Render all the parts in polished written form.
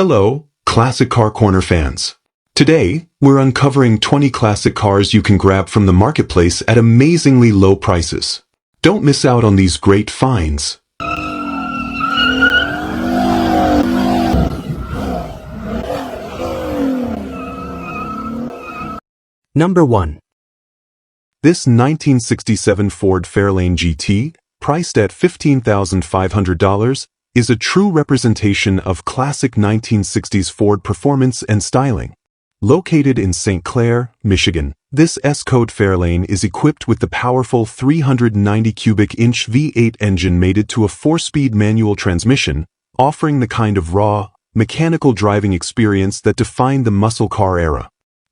Hello, Classic Car Corner fans. Today, we're uncovering 20 classic cars you can grab from the marketplace at amazingly low prices. Don't miss out on these great finds. Number 1. This 1967 Ford Fairlane GT, priced at $15,500, is a true representation of classic 1960s Ford performance and styling. Located in St. Clair, Michigan, this S-Code Fairlane is equipped with the powerful 390 cubic inch V8 engine mated to a 4-speed manual transmission, offering the kind of raw, mechanical driving experience that defined the muscle car era.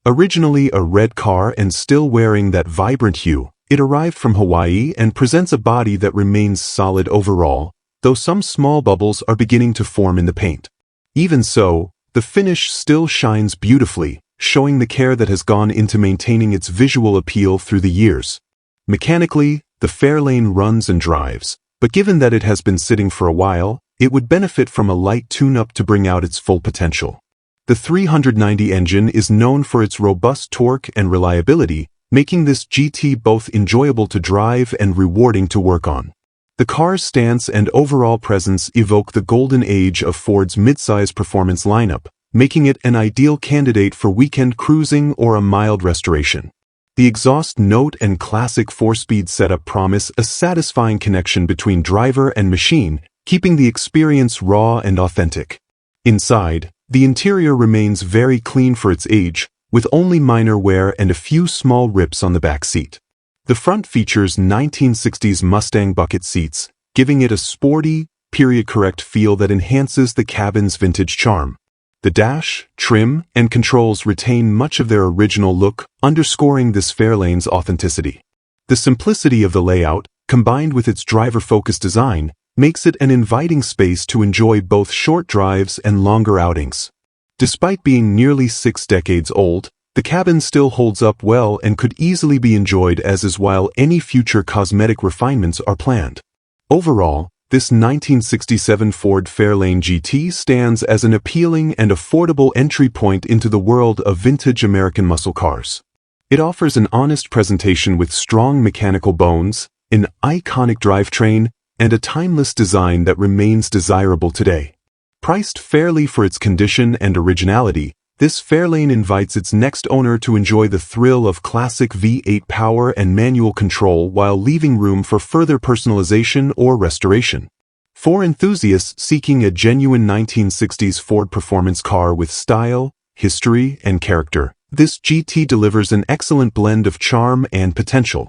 Originally a red car and still wearing that vibrant hue, it arrived from Hawaii and presents a body that remains solid overall, though some small bubbles are beginning to form in the paint. Even so, the finish still shines beautifully, showing the care that has gone into maintaining its visual appeal through the years. Mechanically, the Fairlane runs and drives, but given that it has been sitting for a while, it would benefit from a light tune-up to bring out its full potential. The 390 engine is known for its robust torque and reliability, making this GT both enjoyable to drive and rewarding to work on. The car's stance and overall presence evoke the golden age of Ford's midsize performance lineup, making it an ideal candidate for weekend cruising or a mild restoration. The exhaust note and classic 4-speed setup promise a satisfying connection between driver and machine, keeping the experience raw and authentic. Inside, the interior remains very clean for its age, with only minor wear and a few small rips on the back seat. The front features 1960s Mustang bucket seats, giving it a sporty, period-correct feel that enhances the cabin's vintage charm. The dash, trim, and controls retain much of their original look, underscoring this Fairlane's authenticity. The simplicity of the layout, combined with its driver-focused design, makes it an inviting space to enjoy both short drives and longer outings. Despite being nearly 6 decades old, the cabin still holds up well and could easily be enjoyed as is while any future cosmetic refinements are planned. Overall, this 1967 Ford Fairlane GT stands as an appealing and affordable entry point into the world of vintage American muscle cars. It offers an honest presentation with strong mechanical bones, an iconic drivetrain, and a timeless design that remains desirable today. Priced fairly for its condition and originality, this Fairlane invites its next owner to enjoy the thrill of classic V8 power and manual control while leaving room for further personalization or restoration. For enthusiasts seeking a genuine 1960s Ford performance car with style, history, and character, this GT delivers an excellent blend of charm and potential.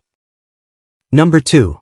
Number 2.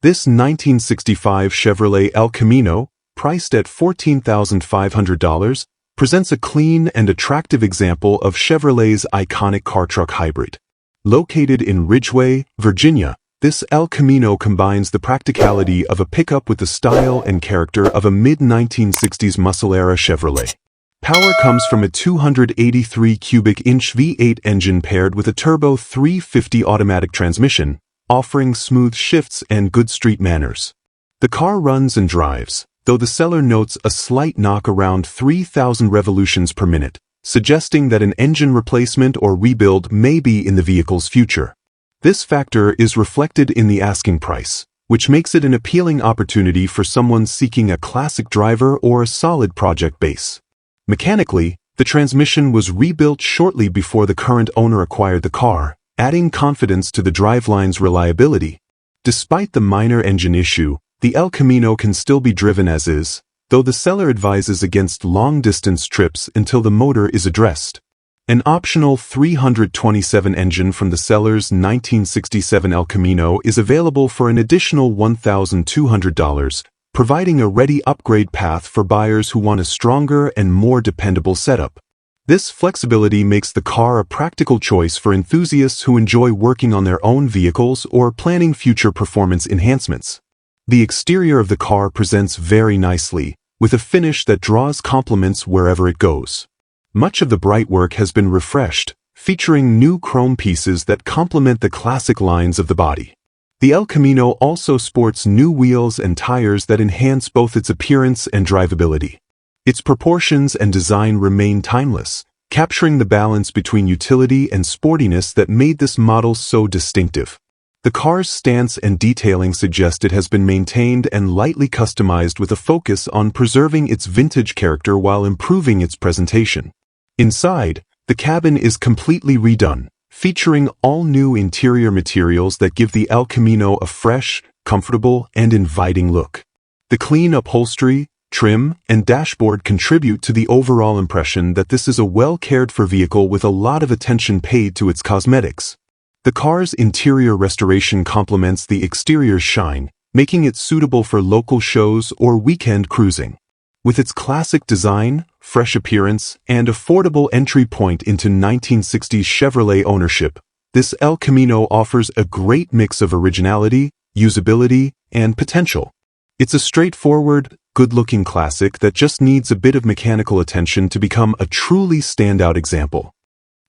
This 1965 Chevrolet El Camino, priced at $14,500, presents a clean and attractive example of Chevrolet's iconic car-truck hybrid. Located in Ridgeway, Virginia, this El Camino combines the practicality of a pickup with the style and character of a mid-1960s muscle-era Chevrolet. Power comes from a 283 cubic inch V8 engine paired with a turbo 350 automatic transmission, offering smooth shifts and good street manners. The car runs and drives, though the seller notes a slight knock around 3,000 revolutions per minute, suggesting that an engine replacement or rebuild may be in the vehicle's future. This factor is reflected in the asking price, which makes it an appealing opportunity for someone seeking a classic driver or a solid project base. Mechanically, the transmission was rebuilt shortly before the current owner acquired the car, adding confidence to the driveline's reliability. Despite the minor engine issue, the El Camino can still be driven as is, though the seller advises against long-distance trips until the motor is addressed. An optional 327 engine from the seller's 1967 El Camino is available for an additional $1,200, providing a ready upgrade path for buyers who want a stronger and more dependable setup. This flexibility makes the car a practical choice for enthusiasts who enjoy working on their own vehicles or planning future performance enhancements. The exterior of the car presents very nicely, with a finish that draws compliments wherever it goes. Much of the bright work has been refreshed, featuring new chrome pieces that complement the classic lines of the body. The El Camino also sports new wheels and tires that enhance both its appearance and drivability. Its proportions and design remain timeless, capturing the balance between utility and sportiness that made this model so distinctive. The car's stance and detailing suggest it has been maintained and lightly customized with a focus on preserving its vintage character while improving its presentation. Inside, the cabin is completely redone, featuring all new interior materials that give the El Camino a fresh, comfortable, and inviting look. The clean upholstery, trim, and dashboard contribute to the overall impression that this is a well-cared-for vehicle with a lot of attention paid to its cosmetics. The car's interior restoration complements the exterior shine, making it suitable for local shows or weekend cruising. With its classic design, fresh appearance, and affordable entry point into 1960s Chevrolet ownership, this El Camino offers a great mix of originality, usability, and potential. It's a straightforward, good-looking classic that just needs a bit of mechanical attention to become a truly standout example.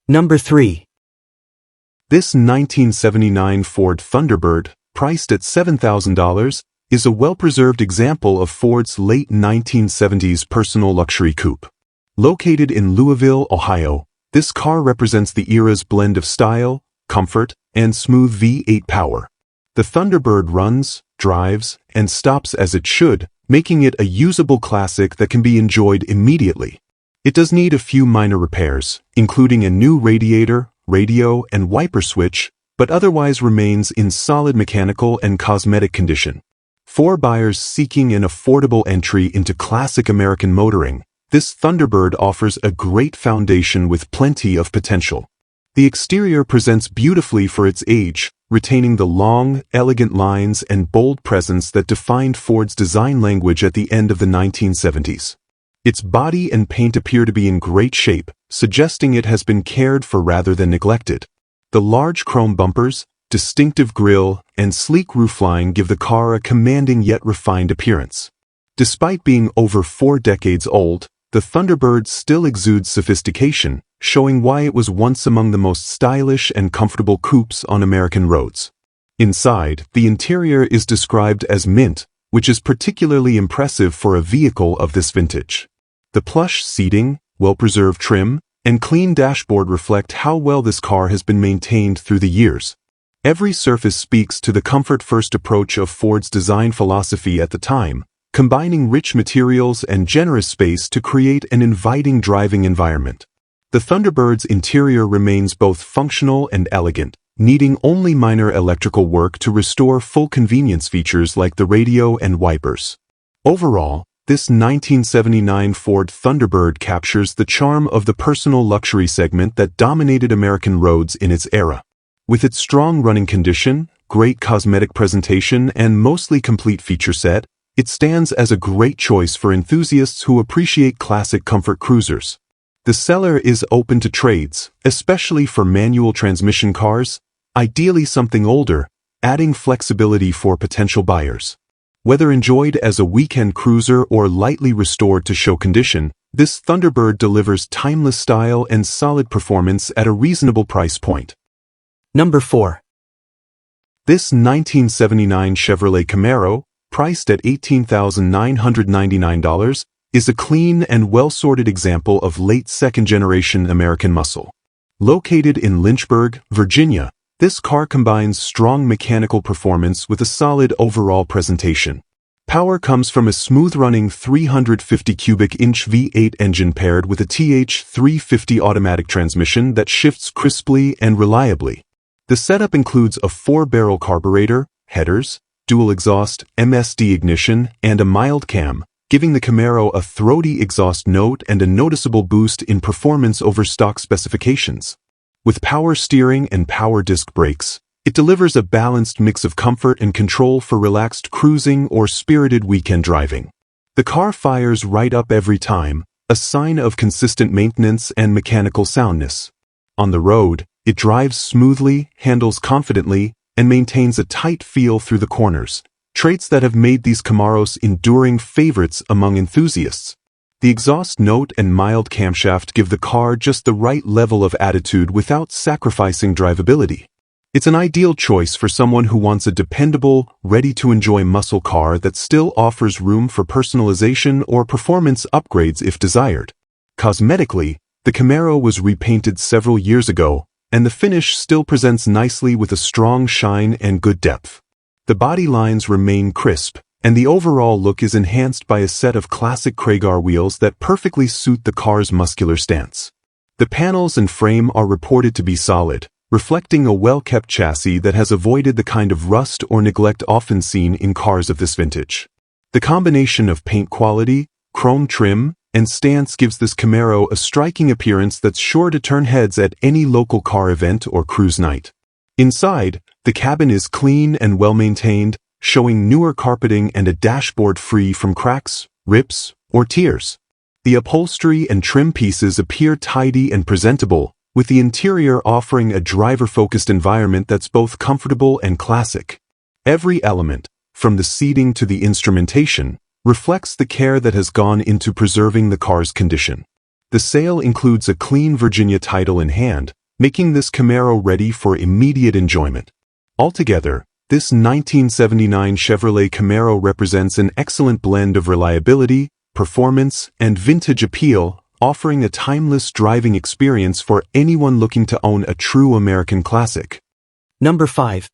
Number 3. This 1979 Ford Thunderbird, priced at $7,000, is a well-preserved example of Ford's late 1970s personal luxury coupe. Located in Louisville, Ohio, this car represents the era's blend of style, comfort, and smooth V8 power. The Thunderbird runs, drives, and stops as it should, making it a usable classic that can be enjoyed immediately. It does need a few minor repairs, including a new radiator, radio, and wiper switch, but otherwise remains in solid mechanical and cosmetic condition. For buyers seeking an affordable entry into classic American motoring, this Thunderbird offers a great foundation with plenty of potential. The exterior presents beautifully for its age, retaining the long, elegant lines and bold presence that defined Ford's design language at the end of the 1970s. Its body and paint appear to be in great shape, suggesting it has been cared for rather than neglected. The large chrome bumpers, distinctive grille, and sleek roofline give the car a commanding yet refined appearance. Despite being over 4 decades old, the Thunderbird still exudes sophistication, showing why it was once among the most stylish and comfortable coupes on American roads. Inside, the interior is described as mint, which is particularly impressive for a vehicle of this vintage. The plush seating, well-preserved trim, and clean dashboard reflect how well this car has been maintained through the years. Every surface speaks to the comfort-first approach of Ford's design philosophy at the time, combining rich materials and generous space to create an inviting driving environment. The Thunderbird's interior remains both functional and elegant, needing only minor electrical work to restore full convenience features like the radio and wipers. Overall, this 1979 Ford Thunderbird captures the charm of the personal luxury segment that dominated American roads in its era. With its strong running condition, great cosmetic presentation, and mostly complete feature set, it stands as a great choice for enthusiasts who appreciate classic comfort cruisers. The seller is open to trades, especially for manual transmission cars, ideally something older, adding flexibility for potential buyers. Whether enjoyed as a weekend cruiser or lightly restored to show condition, this Thunderbird delivers timeless style and solid performance at a reasonable price point. Number 4. This 1979 Chevrolet Camaro, priced at $18,999, is a clean and well-sorted example of late second-generation American muscle. Located in Lynchburg, Virginia, this car combines strong mechanical performance with a solid overall presentation. Power comes from a smooth-running 350 cubic inch V8 engine paired with a TH350 automatic transmission that shifts crisply and reliably. The setup includes a 4-barrel carburetor, headers, dual exhaust, MSD ignition, and a mild cam, giving the Camaro a throaty exhaust note and a noticeable boost in performance over stock specifications. With power steering and power disc brakes, it delivers a balanced mix of comfort and control for relaxed cruising or spirited weekend driving. The car fires right up every time, a sign of consistent maintenance and mechanical soundness. On the road, it drives smoothly, handles confidently, and maintains a tight feel through the corners, traits that have made these Camaros enduring favorites among enthusiasts. The exhaust note and mild camshaft give the car just the right level of attitude without sacrificing drivability. It's an ideal choice for someone who wants a dependable, ready-to-enjoy muscle car that still offers room for personalization or performance upgrades if desired. Cosmetically, the Camaro was repainted several years ago, and the finish still presents nicely with a strong shine and good depth. The body lines remain crisp, and the overall look is enhanced by a set of classic Chrysler wheels that perfectly suit the car's muscular stance. The panels and frame are reported to be solid, reflecting a well-kept chassis that has avoided the kind of rust or neglect often seen in cars of this vintage. The combination of paint quality, chrome trim, and stance gives this Camaro a striking appearance that's sure to turn heads at any local car event or cruise night. Inside, the cabin is clean and well-maintained, showing newer carpeting and a dashboard free from cracks, rips, or tears. The upholstery and trim pieces appear tidy and presentable, with the interior offering a driver-focused environment that's both comfortable and classic. Every element, from the seating to the instrumentation, reflects the care that has gone into preserving the car's condition. The sale includes a clean Virginia title in hand, making this Camaro ready for immediate enjoyment. Altogether, this 1979 Chevrolet Camaro represents an excellent blend of reliability, performance, and vintage appeal, offering a timeless driving experience for anyone looking to own a true American classic. Number 5.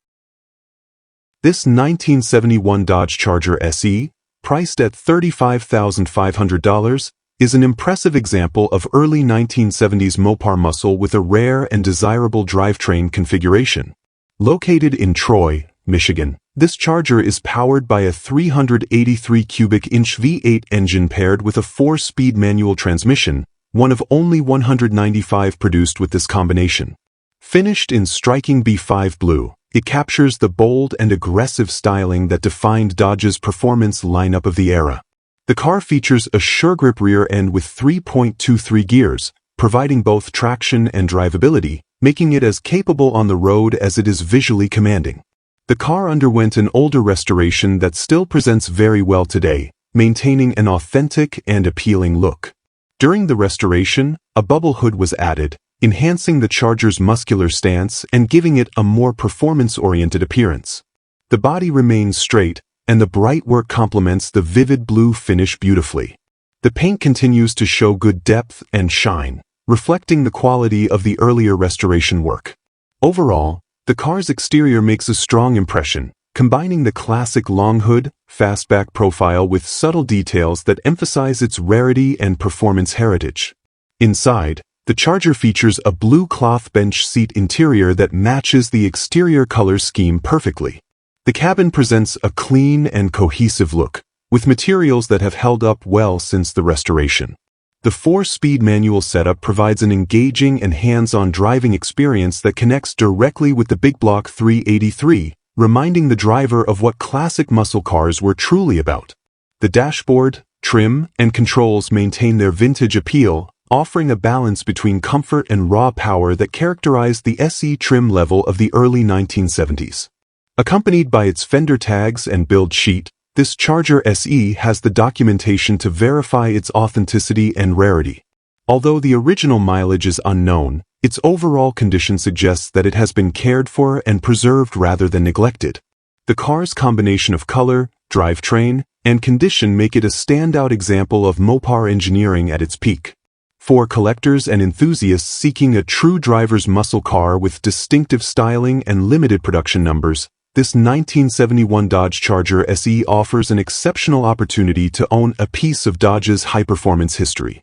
This 1971 Dodge Charger SE, priced at $35,500, is an impressive example of early 1970s Mopar muscle with a rare and desirable drivetrain configuration. Located in Troy, Michigan, this Charger is powered by a 383 cubic inch V8 engine paired with a 4-speed manual transmission, one of only 195 produced with this combination. Finished in striking B5 blue, it captures the bold and aggressive styling that defined Dodge's performance lineup of the era. The car features a SureGrip rear end with 3.23 gears, providing both traction and drivability, making it as capable on the road as it is visually commanding. The car underwent an older restoration that still presents very well today, maintaining an authentic and appealing look. During the restoration, a bubble hood was added, enhancing the Charger's muscular stance and giving it a more performance-oriented appearance. The body remains straight, and the bright work complements the vivid blue finish beautifully. The paint continues to show good depth and shine, reflecting the quality of the earlier restoration work. Overall, the car's exterior makes a strong impression, combining the classic long hood, fastback profile with subtle details that emphasize its rarity and performance heritage. Inside, the Charger features a blue cloth bench seat interior that matches the exterior color scheme perfectly. The cabin presents a clean and cohesive look, with materials that have held up well since the restoration. The 4-speed manual setup provides an engaging and hands-on driving experience that connects directly with the big block 383, reminding the driver of what classic muscle cars were truly about. The dashboard, trim, and controls maintain their vintage appeal, offering a balance between comfort and raw power that characterized the SE trim level of the early 1970s. Accompanied by its fender tags and build sheet, this Charger SE has the documentation to verify its authenticity and rarity. Although the original mileage is unknown, its overall condition suggests that it has been cared for and preserved rather than neglected. The car's combination of color, drivetrain, and condition make it a standout example of Mopar engineering at its peak. For collectors and enthusiasts seeking a true driver's muscle car with distinctive styling and limited production numbers, this 1971 Dodge Charger SE offers an exceptional opportunity to own a piece of Dodge's high-performance history.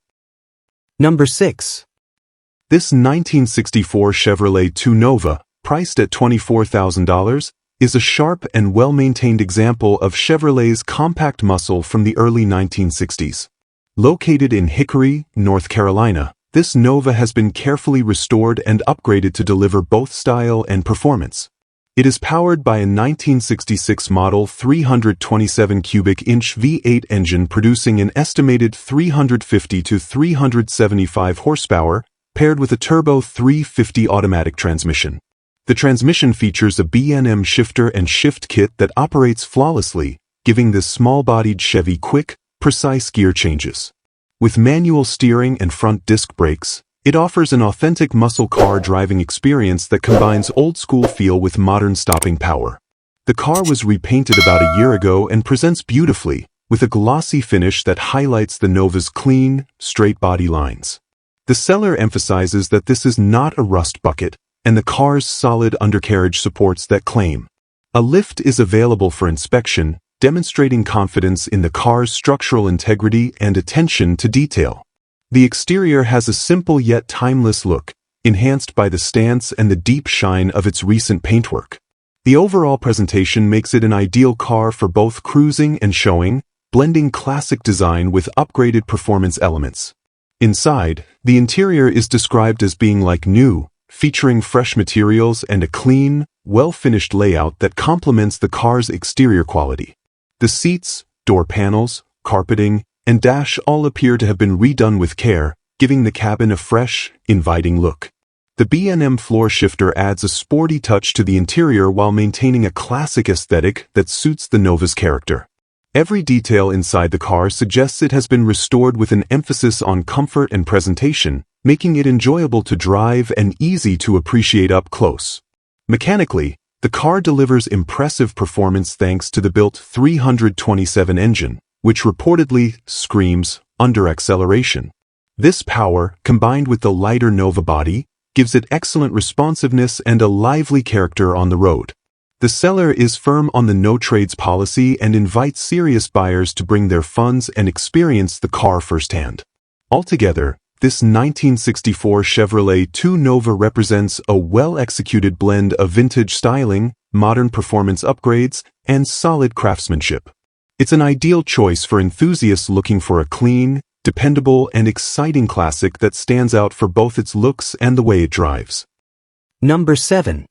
Number 6. This 1964 Chevrolet 2 Nova, priced at $24,000, is a sharp and well-maintained example of Chevrolet's compact muscle from the early 1960s. Located in Hickory, North Carolina, this Nova has been carefully restored and upgraded to deliver both style and performance. It is powered by a 1966 model 327 cubic inch V8 engine producing an estimated 350 to 375 horsepower, paired with a turbo 350 automatic transmission. The transmission features a B&M shifter and shift kit that operates flawlessly, giving this small-bodied Chevy quick, precise gear changes. With manual steering and front disc brakes, It offers an authentic muscle car driving experience that combines old-school feel with modern stopping power. The car was repainted about a year ago and presents beautifully, with a glossy finish that highlights the Nova's clean, straight body lines. The seller emphasizes that this is not a rust bucket, and the car's solid undercarriage supports that claim. A lift is available for inspection, demonstrating confidence in the car's structural integrity and attention to detail. The exterior has a simple yet timeless look, enhanced by the stance and the deep shine of its recent paintwork. The overall presentation makes it an ideal car for both cruising and showing, blending classic design with upgraded performance elements. Inside, the interior is described as being like new, featuring fresh materials and a clean, well-finished layout that complements the car's exterior quality. The seats, door panels, carpeting, and dash all appear to have been redone with care, giving the cabin a fresh, inviting look. The B&M floor shifter adds a sporty touch to the interior while maintaining a classic aesthetic that suits the Nova's character. Every detail inside the car suggests it has been restored with an emphasis on comfort and presentation, making it enjoyable to drive and easy to appreciate up close. Mechanically, the car delivers impressive performance thanks to the built 327 engine, which reportedly screams under-acceleration. This power, combined with the lighter Nova body, gives it excellent responsiveness and a lively character on the road. The seller is firm on the no-trades policy and invites serious buyers to bring their funds and experience the car firsthand. Altogether, this 1964 Chevrolet 2 Nova represents a well-executed blend of vintage styling, modern performance upgrades, and solid craftsmanship. It's an ideal choice for enthusiasts looking for a clean, dependable, and exciting classic that stands out for both its looks and the way it drives. Number 7.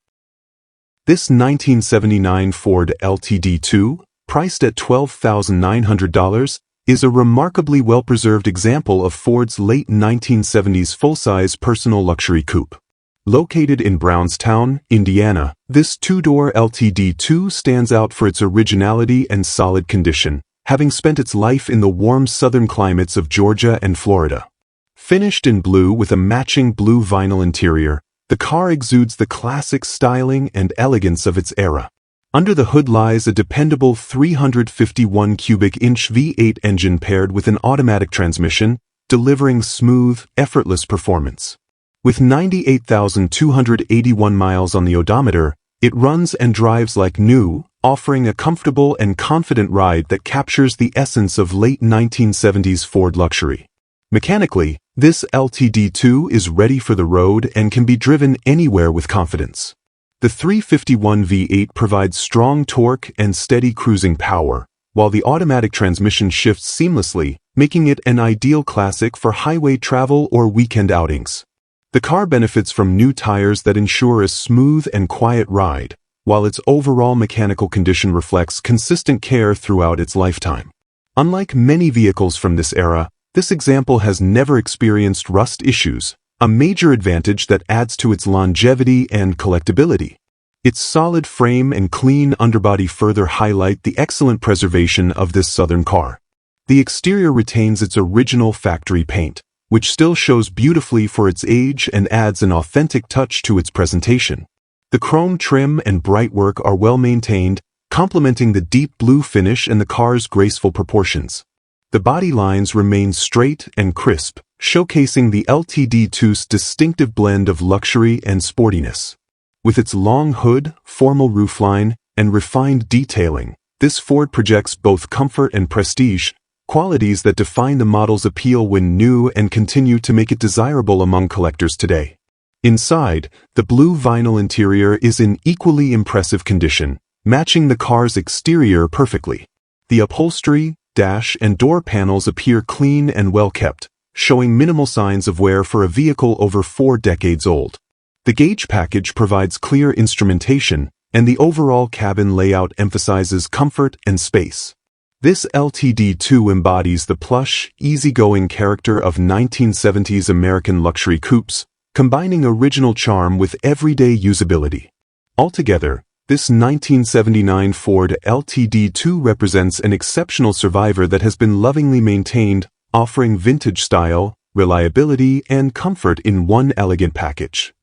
This 1979 Ford LTD2, priced at $12,900, is a remarkably well-preserved example of Ford's late 1970s full-size personal luxury coupe. Located in Brownstown, Indiana, this two-door LTD2 stands out for its originality and solid condition, having spent its life in the warm southern climates of Georgia and Florida. Finished in blue with a matching blue vinyl interior, the car exudes the classic styling and elegance of its era. Under the hood lies a dependable 351 cubic inch V8 engine paired with an automatic transmission, delivering smooth, effortless performance. With 98,281 miles on the odometer, it runs and drives like new, offering a comfortable and confident ride that captures the essence of late 1970s Ford luxury. Mechanically, this LTD2 is ready for the road and can be driven anywhere with confidence. The 351 V8 provides strong torque and steady cruising power, while the automatic transmission shifts seamlessly, making it an ideal classic for highway travel or weekend outings. The car benefits from new tires that ensure a smooth and quiet ride, while its overall mechanical condition reflects consistent care throughout its lifetime. Unlike many vehicles from this era, this example has never experienced rust issues, a major advantage that adds to its longevity and collectability. Its solid frame and clean underbody further highlight the excellent preservation of this southern car. The exterior retains its original factory paint, which still shows beautifully for its age and adds an authentic touch to its presentation. The chrome trim and bright work are well maintained, complementing the deep blue finish and the car's graceful proportions. The body lines remain straight and crisp, showcasing the LTD2's distinctive blend of luxury and sportiness. With its long hood, formal roofline, and refined detailing, this Ford projects both comfort and prestige, qualities that define the model's appeal when new and continue to make it desirable among collectors today. Inside, the blue vinyl interior is in equally impressive condition, matching the car's exterior perfectly. The upholstery, dash, and door panels appear clean and well-kept, showing minimal signs of wear for a vehicle over 4 decades old. The gauge package provides clear instrumentation, and the overall cabin layout emphasizes comfort and space. This LTD2 embodies the plush, easygoing character of 1970s American luxury coupes, combining original charm with everyday usability. Altogether, this 1979 Ford LTD2 represents an exceptional survivor that has been lovingly maintained, offering vintage style, reliability, and comfort in one elegant package.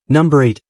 Number 8.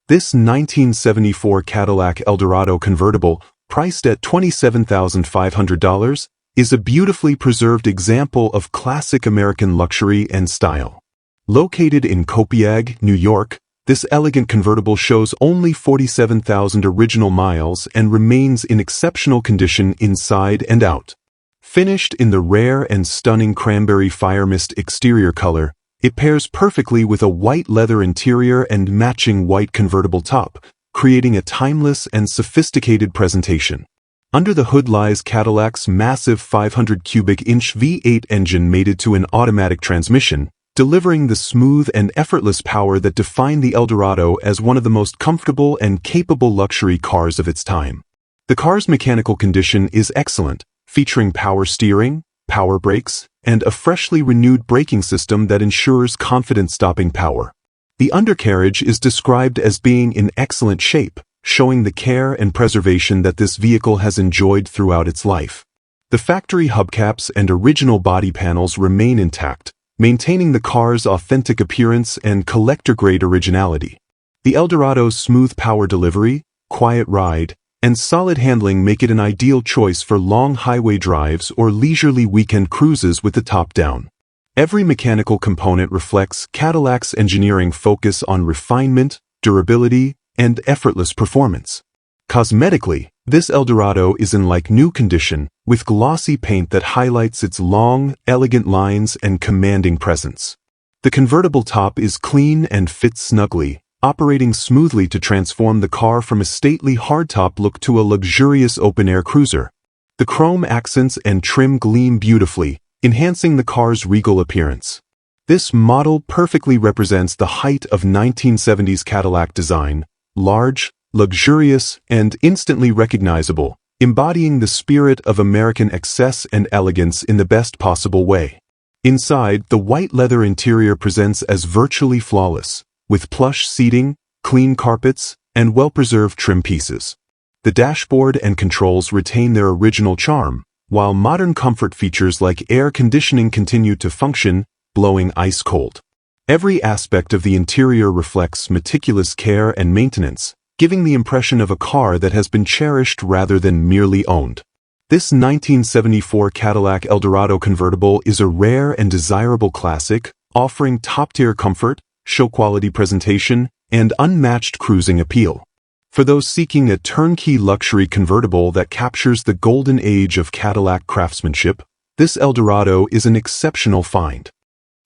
This 1974 Cadillac Eldorado convertible, priced at $27,500, is a beautifully preserved example of classic American luxury and style. Located in Copiague, New York, this elegant convertible shows only 47,000 original miles and remains in exceptional condition inside and out. Finished in the rare and stunning cranberry fire mist exterior color, it pairs perfectly with a white leather interior and matching white convertible top, creating a timeless and sophisticated presentation. Under the hood lies Cadillac's massive 500 cubic inch V8 engine mated to an automatic transmission, delivering the smooth and effortless power that defined the Eldorado as one of the most comfortable and capable luxury cars of its time. The car's mechanical condition is excellent, featuring power steering, power brakes, and a freshly renewed braking system that ensures confident stopping power. The undercarriage is described as being in excellent shape, showing the care and preservation that this vehicle has enjoyed throughout its life. The factory hubcaps and original body panels remain intact, maintaining the car's authentic appearance and collector-grade originality. The Eldorado's smooth power delivery, quiet ride, and solid handling make it an ideal choice for long highway drives or leisurely weekend cruises with the top down. Every mechanical component reflects Cadillac's engineering focus on refinement, durability, and effortless performance. Cosmetically, this Eldorado is in like-new condition, with glossy paint that highlights its long, elegant lines and commanding presence. The convertible top is clean and fits snugly, operating smoothly to transform the car from a stately hardtop look to a luxurious open-air cruiser. The chrome accents and trim gleam beautifully, enhancing the car's regal appearance. This model perfectly represents the height of 1970s Cadillac design, large, luxurious, and instantly recognizable, embodying the spirit of American excess and elegance in the best possible way. Inside, the white leather interior presents as virtually flawless, with plush seating, clean carpets, and well-preserved trim pieces. The dashboard and controls retain their original charm, while modern comfort features like air conditioning continue to function, blowing ice cold. Every aspect of the interior reflects meticulous care and maintenance, giving the impression of a car that has been cherished rather than merely owned. This 1974 Cadillac Eldorado convertible is a rare and desirable classic, offering top-tier comfort, show-quality presentation, and unmatched cruising appeal. For those seeking a turnkey luxury convertible that captures the golden age of Cadillac craftsmanship, this Eldorado is an exceptional find.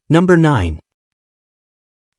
Number 9.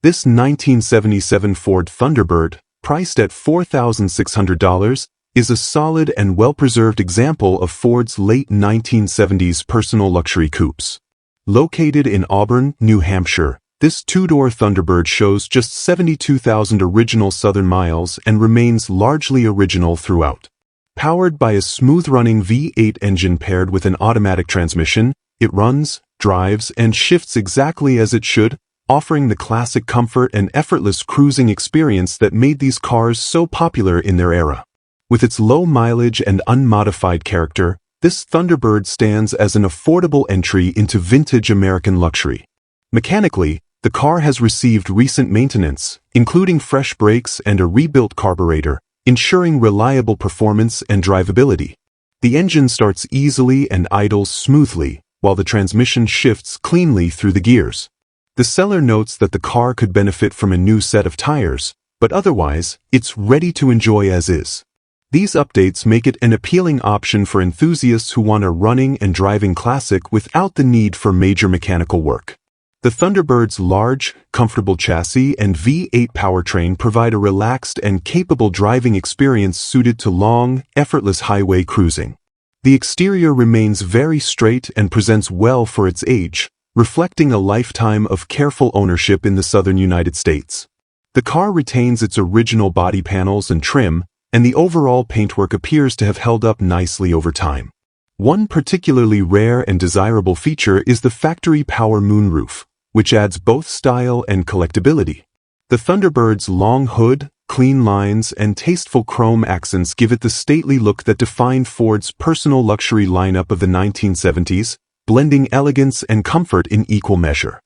This 1977 Ford Thunderbird, priced at $4,600, is a solid and well-preserved example of Ford's late 1970s personal luxury coupes. Located in Auburn, New Hampshire, this two-door Thunderbird shows just 72,000 original Southern miles and remains largely original throughout. Powered by a smooth-running V8 engine paired with an automatic transmission, it runs, drives, and shifts exactly as it should, offering the classic comfort and effortless cruising experience that made these cars so popular in their era. With its low mileage and unmodified character, this Thunderbird stands as an affordable entry into vintage American luxury. Mechanically, the car has received recent maintenance, including fresh brakes and a rebuilt carburetor, ensuring reliable performance and drivability. The engine starts easily and idles smoothly, while the transmission shifts cleanly through the gears. The seller notes that the car could benefit from a new set of tires, but otherwise, it's ready to enjoy as is. These updates make it an appealing option for enthusiasts who want a running and driving classic without the need for major mechanical work. The Thunderbird's large, comfortable chassis and V8 powertrain provide a relaxed and capable driving experience suited to long, effortless highway cruising. The exterior remains very straight and presents well for its age, reflecting a lifetime of careful ownership in the southern United States. The car retains its original body panels and trim, and the overall paintwork appears to have held up nicely over time. One particularly rare and desirable feature is the factory power moonroof, which adds both style and collectability. The Thunderbird's long hood, clean lines, and tasteful chrome accents give it the stately look that defined Ford's personal luxury lineup of the 1970s, blending elegance and comfort in equal measure.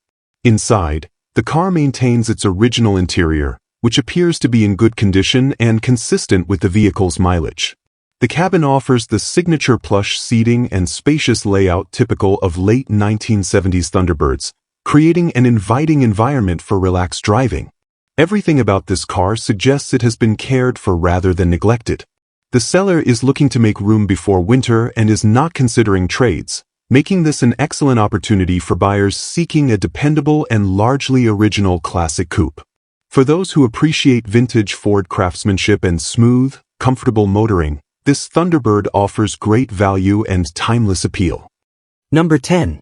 Inside, the car maintains its original interior, which appears to be in good condition and consistent with the vehicle's mileage. The cabin offers the signature plush seating and spacious layout typical of late 1970s Thunderbirds, creating an inviting environment for relaxed driving. Everything about this car suggests it has been cared for rather than neglected. The seller is looking to make room before winter and is not considering trades, making this an excellent opportunity for buyers seeking a dependable and largely original classic coupe. For those who appreciate vintage Ford craftsmanship and smooth, comfortable motoring, this Thunderbird offers great value and timeless appeal. Number 10.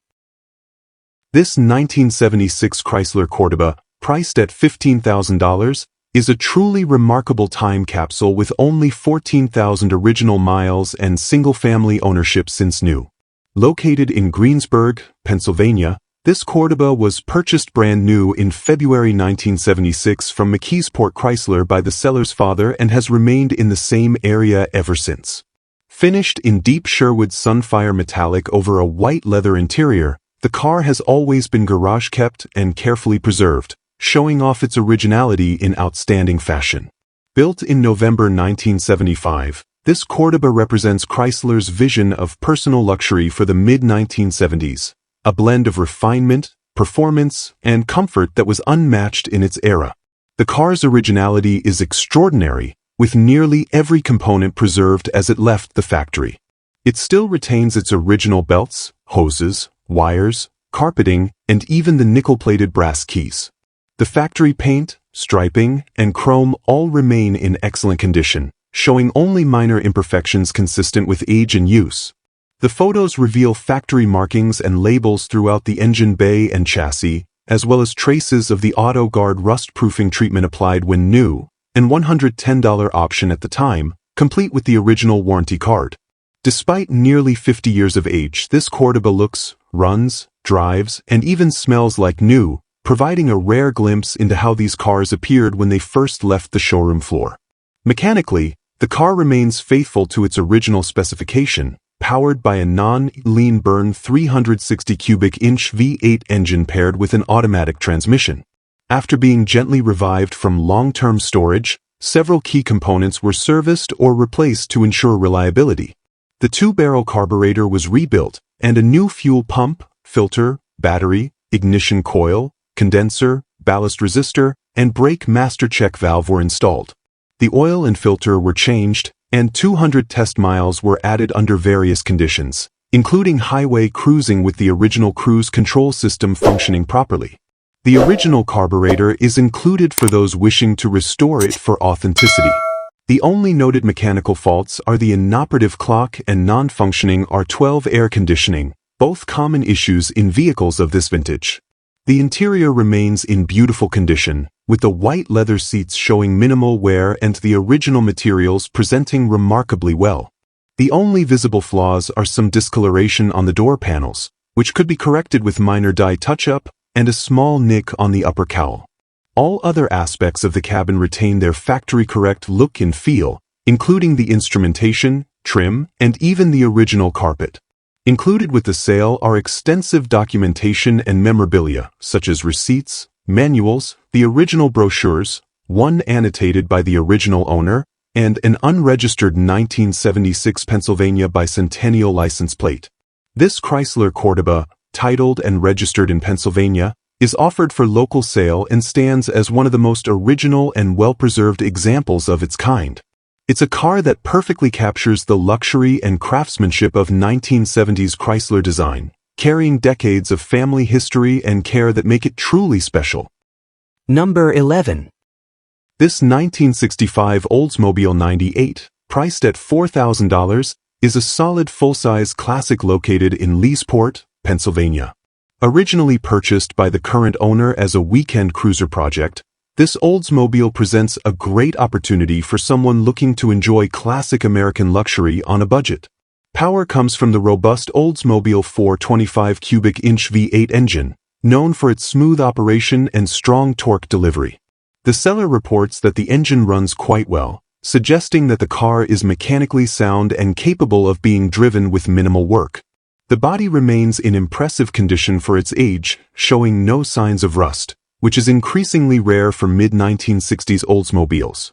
This 1976 Chrysler Cordoba, priced at $15,000, is a truly remarkable time capsule with only 14,000 original miles and single-family ownership since new. Located in Greensburg, Pennsylvania, this Cordoba was purchased brand new in February 1976 from McKeesport Chrysler by the seller's father and has remained in the same area ever since. Finished in deep Sherwood Sunfire metallic over a white leather interior, the car has always been garage-kept and carefully preserved, showing off its originality in outstanding fashion. Built in November 1975, this Cordoba represents Chrysler's vision of personal luxury for the mid-1970s, a blend of refinement, performance, and comfort that was unmatched in its era. The car's originality is extraordinary, with nearly every component preserved as it left the factory. It still retains its original belts, hoses, wires, carpeting, and even the nickel-plated brass keys. The factory paint, striping, and chrome all remain in excellent condition, showing only minor imperfections consistent with age and use. The photos reveal factory markings and labels throughout the engine bay and chassis, as well as traces of the AutoGuard rust-proofing treatment applied when new, and $110 option at the time, complete with the original warranty card. Despite nearly 50 years of age, this Cordoba looks, runs, drives, and even smells like new, providing a rare glimpse into how these cars appeared when they first left the showroom floor. Mechanically, the car remains faithful to its original specification, powered by a non-lean burn 360 cubic inch V8 engine paired with an automatic transmission. After being gently revived from long-term storage, several key components were serviced or replaced to ensure reliability. The two-barrel carburetor was rebuilt, and a new fuel pump, filter, battery, ignition coil, condenser, ballast resistor, and brake master check valve were installed. The oil and filter were changed, and 200 test miles were added under various conditions, including highway cruising with the original cruise control system functioning properly. The original carburetor is included for those wishing to restore it for authenticity. The only noted mechanical faults are the inoperative clock and non-functioning R12 air conditioning, both common issues in vehicles of this vintage. The interior remains in beautiful condition, with the white leather seats showing minimal wear and the original materials presenting remarkably well. The only visible flaws are some discoloration on the door panels, which could be corrected with minor dye touch-up, and a small nick on the upper cowl. All other aspects of the cabin retain their factory-correct look and feel, including the instrumentation, trim, and even the original carpet. Included with the sale are extensive documentation and memorabilia, such as receipts, manuals, the original brochures, one annotated by the original owner, and an unregistered 1976 Pennsylvania bicentennial license plate. This Chrysler Cordoba, titled and registered in Pennsylvania, is offered for local sale and stands as one of the most original and well-preserved examples of its kind. It's a car that perfectly captures the luxury and craftsmanship of 1970s Chrysler design, carrying decades of family history and care that make it truly special. Number 11. This 1965 Oldsmobile 98, priced at $4,000, is a solid full-size classic located in Leesport, Pennsylvania. Originally purchased by the current owner as a weekend cruiser project, this Oldsmobile presents a great opportunity for someone looking to enjoy classic American luxury on a budget. Power comes from the robust Oldsmobile 425 cubic inch V8 engine, known for its smooth operation and strong torque delivery. The seller reports that the engine runs quite well, suggesting that the car is mechanically sound and capable of being driven with minimal work. The body remains in impressive condition for its age, showing no signs of rust, which is increasingly rare for mid-1960s Oldsmobiles.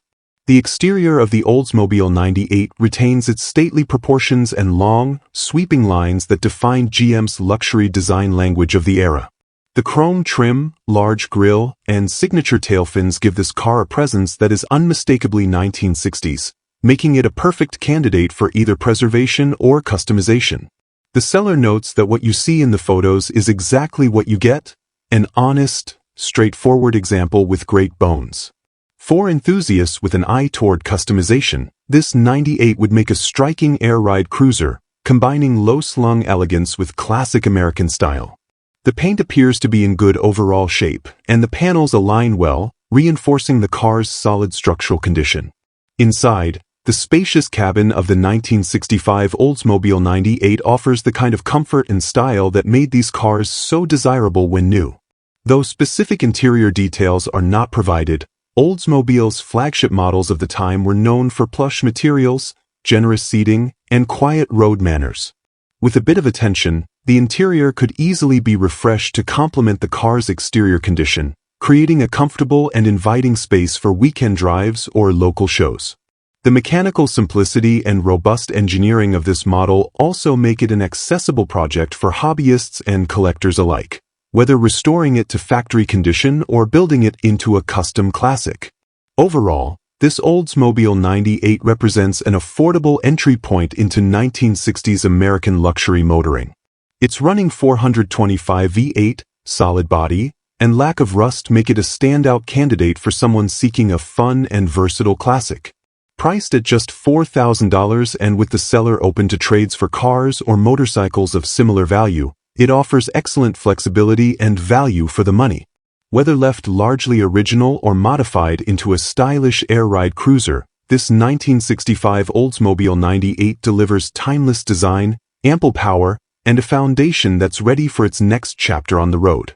The exterior of the Oldsmobile 98 retains its stately proportions and long, sweeping lines that defined GM's luxury design language of the era. The chrome trim, large grille, and signature tail fins give this car a presence that is unmistakably 1960s, making it a perfect candidate for either preservation or customization. The seller notes that what you see in the photos is exactly what you get, an honest, straightforward example with great bones. For enthusiasts with an eye toward customization, this 98 would make a striking air ride cruiser, combining low-slung elegance with classic American style. The paint appears to be in good overall shape, and the panels align well, reinforcing the car's solid structural condition. Inside, the spacious cabin of the 1965 Oldsmobile 98 offers the kind of comfort and style that made these cars so desirable when new. Though specific interior details are not provided, Oldsmobile's flagship models of the time were known for plush materials, generous seating, and quiet road manners. With a bit of attention, the interior could easily be refreshed to complement the car's exterior condition, creating a comfortable and inviting space for weekend drives or local shows. The mechanical simplicity and robust engineering of this model also make it an accessible project for hobbyists and collectors alike, whether restoring it to factory condition or building it into a custom classic. Overall, this Oldsmobile 98 represents an affordable entry point into 1960s American luxury motoring. Its running 425 V8, solid body, and lack of rust make it a standout candidate for someone seeking a fun and versatile classic. Priced at just $4,000 and with the seller open to trades for cars or motorcycles of similar value, it offers excellent flexibility and value for the money. Whether left largely original or modified into a stylish air ride cruiser, this 1965 Oldsmobile 98 delivers timeless design, ample power, and a foundation that's ready for its next chapter on the road.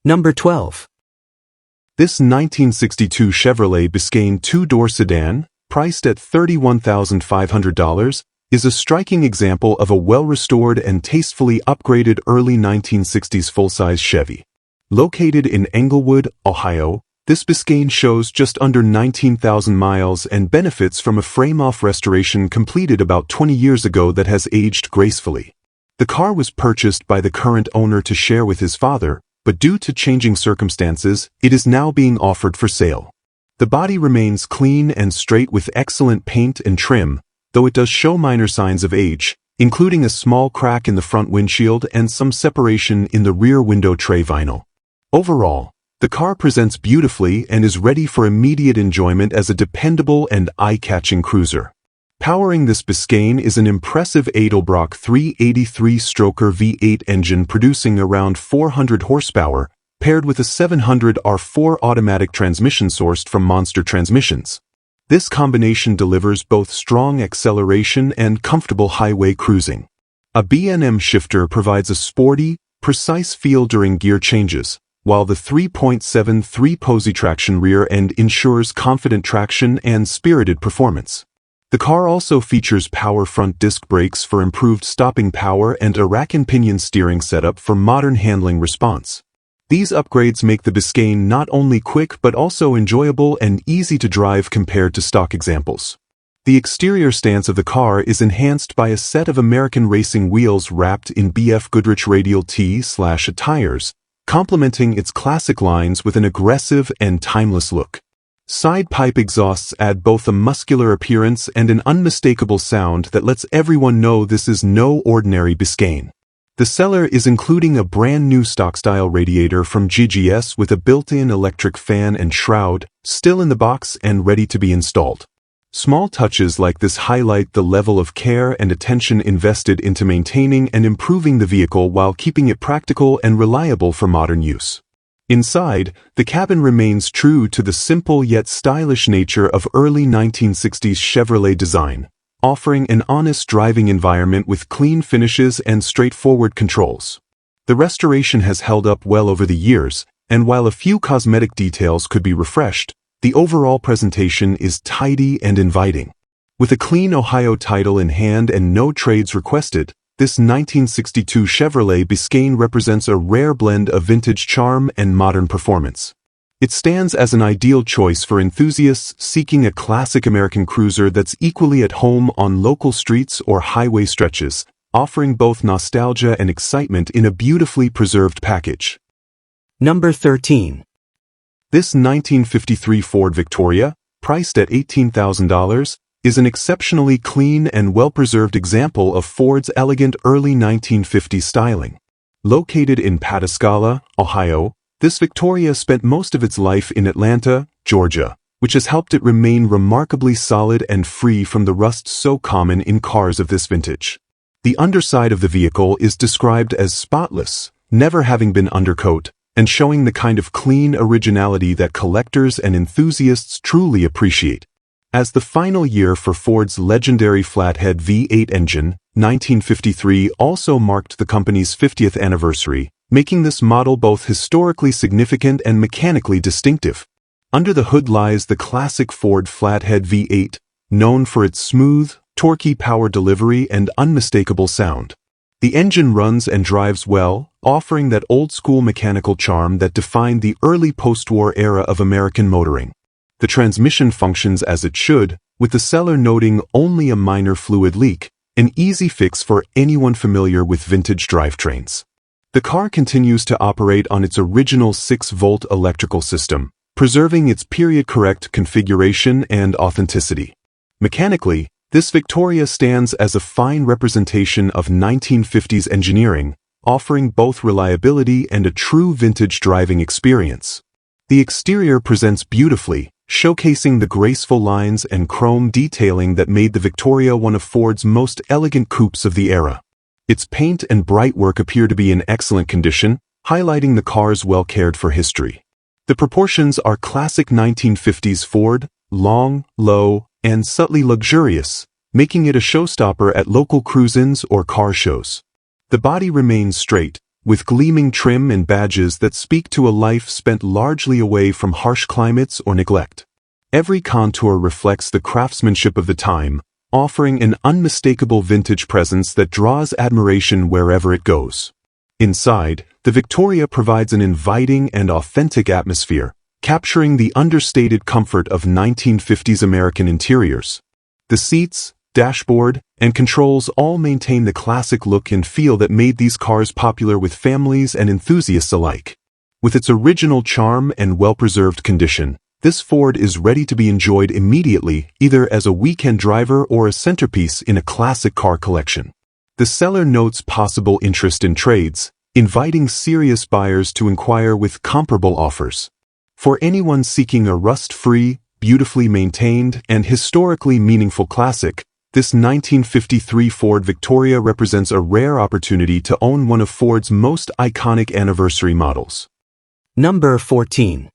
Number 12. This 1962 Chevrolet Biscayne two-door sedan, priced at $31,500, is a striking example of a well-restored and tastefully upgraded early 1960s full-size Chevy. Located in Englewood, Ohio, this Biscayne shows just under 19,000 miles and benefits from a frame-off restoration completed about 20 years ago that has aged gracefully. The car was purchased by the current owner to share with his father, but due to changing circumstances, it is now being offered for sale. The body remains clean and straight with excellent paint and trim, though it does show minor signs of age, including a small crack in the front windshield and some separation in the rear window tray vinyl. Overall, the car presents beautifully and is ready for immediate enjoyment as a dependable and eye-catching cruiser. Powering this Biscayne is an impressive Edelbrock 383-stroker V8 engine producing around 400 horsepower, paired with a 700 R4 automatic transmission sourced from Monster Transmissions. This combination delivers both strong acceleration and comfortable highway cruising. A B&M shifter provides a sporty, precise feel during gear changes, while the 3.73 Posey traction rear end ensures confident traction and spirited performance. The car also features power front disc brakes for improved stopping power and a rack and pinion steering setup for modern handling response. These upgrades make the Biscayne not only quick but also enjoyable and easy to drive compared to stock examples. The exterior stance of the car is enhanced by a set of American racing wheels wrapped in BF Goodrich radial T/A tires, complementing its classic lines with an aggressive and timeless look. Side pipe exhausts add both a muscular appearance and an unmistakable sound that lets everyone know this is no ordinary Biscayne. The seller is including a brand new stock-style radiator from GGS with a built-in electric fan and shroud, still in the box and ready to be installed. Small touches like this highlight the level of care and attention invested into maintaining and improving the vehicle while keeping it practical and reliable for modern use. Inside, the cabin remains true to the simple yet stylish nature of early 1960s Chevrolet design, offering an honest driving environment with clean finishes and straightforward controls. The restoration has held up well over the years, and while a few cosmetic details could be refreshed, the overall presentation is tidy and inviting. With a clean Ohio title in hand and no trades requested, this 1962 Chevrolet Biscayne represents a rare blend of vintage charm and modern performance. It stands as an ideal choice for enthusiasts seeking a classic American cruiser that's equally at home on local streets or highway stretches, offering both nostalgia and excitement in a beautifully preserved package. Number 13. This 1953 Ford Victoria, priced at $18,000, is an exceptionally clean and well-preserved example of Ford's elegant early 1950s styling. Located in Pataskala, Ohio, this Victoria spent most of its life in Atlanta, Georgia, which has helped it remain remarkably solid and free from the rust so common in cars of this vintage. The underside of the vehicle is described as spotless, never having been undercoat, and showing the kind of clean originality that collectors and enthusiasts truly appreciate. As the final year for Ford's legendary flathead V8 engine, 1953 also marked the company's 50th anniversary, making this model both historically significant and mechanically distinctive. Under the hood lies the classic Ford flathead V8, known for its smooth, torquey power delivery and unmistakable sound. The engine runs and drives well, offering that old-school mechanical charm that defined the early post-war era of American motoring. The transmission functions as it should, with the seller noting only a minor fluid leak, an easy fix for anyone familiar with vintage drivetrains. The car continues to operate on its original 6-volt electrical system, preserving its period-correct configuration and authenticity. Mechanically, this Victoria stands as a fine representation of 1950s engineering, offering both reliability and a true vintage driving experience. The exterior presents beautifully, showcasing the graceful lines and chrome detailing that made the Victoria one of Ford's most elegant coupes of the era. Its paint and bright work appear to be in excellent condition, highlighting the car's well-cared-for history. The proportions are classic 1950s Ford, long, low, and subtly luxurious, making it a showstopper at local cruise-ins or car shows. The body remains straight, with gleaming trim and badges that speak to a life spent largely away from harsh climates or neglect. Every contour reflects the craftsmanship of the time, offering an unmistakable vintage presence that draws admiration wherever it goes. Inside, the Victoria provides an inviting and authentic atmosphere, capturing the understated comfort of 1950s American interiors. The seats, dashboard, and controls all maintain the classic look and feel that made these cars popular with families and enthusiasts alike. With its original charm and well-preserved condition, this Ford is ready to be enjoyed immediately, either as a weekend driver or a centerpiece in a classic car collection. The seller notes possible interest in trades, inviting serious buyers to inquire with comparable offers. For anyone seeking a rust-free, beautifully maintained, and historically meaningful classic, this 1953 Ford Victoria represents a rare opportunity to own one of Ford's most iconic anniversary models. Number 14.